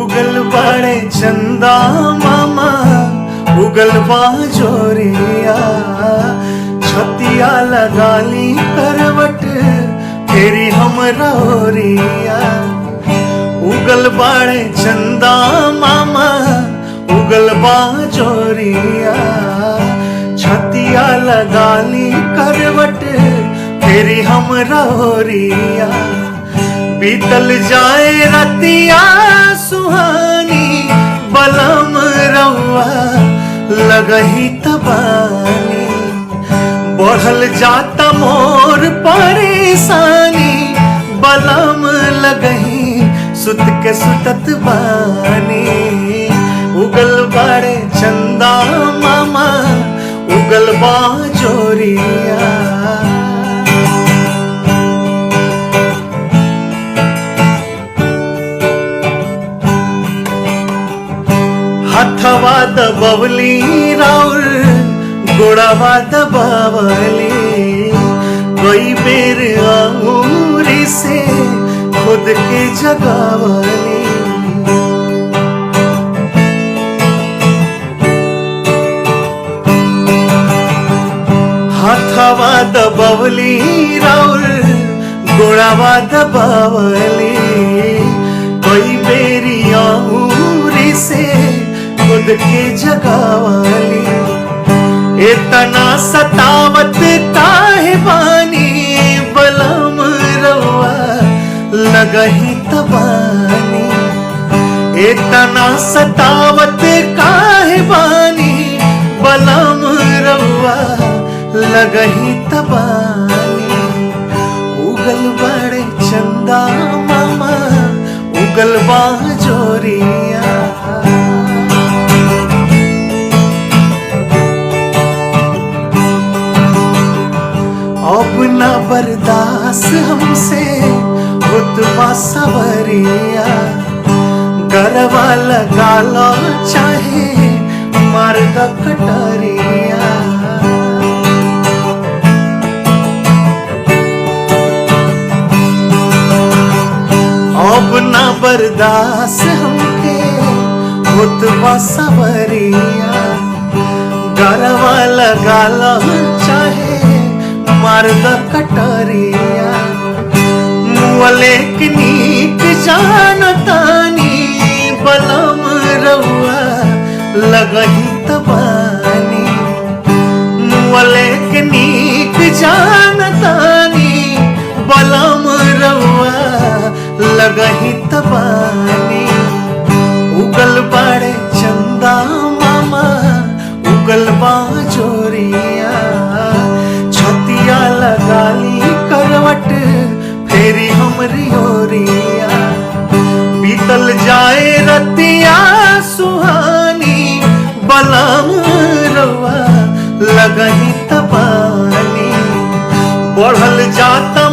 उगल बाड़े चंदा मामा उगल बाजोरिया छतिया लगाली करवट फेरी हमरा ओरिया। उगल बाड़े चंदा मामा उगल बाजोरिया छतिया लगाली करवट फेरी हमरा ओरिया। बीतल जाए रतिया सुहानी बलम रउआ लगही तबानी। बढ़ल जाता मोर परेशानी बलम लगही सुत के सुतत बानी। उगल बाड़े चंदा मामा उगल बाजोरिया। हथवा दबवली राउर गोड़वा दबावली कई बेर अंगूरी से खुद के जगावली। हथवा दबवली राउर गोड़वा दबावली कई बेरी अंगूरी से खुद के जगावली। इतना सतावत काहे बानी बलम रउआ लगही तबानी। इतना सतावत काहे बानी बलम रउआ लगही तबानी। उगल बाड़े चंदा मामा उगल बाजोरिया। अपना बर्दाश्त हमसे खुतबा सवरिया। गरबा लगा लो चाहे मार द कटरिया। अपना बर्दाश्त हमके खुतबा सवरिया। गरबा लगा लो चाहे मार द कटरिया। मुअले के नीक जानतानी बलम रउआ लगही तबानी। मुअले के नीक जानतानी बलम रउआ लगही तबानी। उगल बाड़े चंदा मामा उगल बाजोरिया छतिया लगाली करवट फेरी हमरी ओरिया। बीतल जाए रतिया सुहानी बलम रउआ लगही तबानी। बढ़ल जाता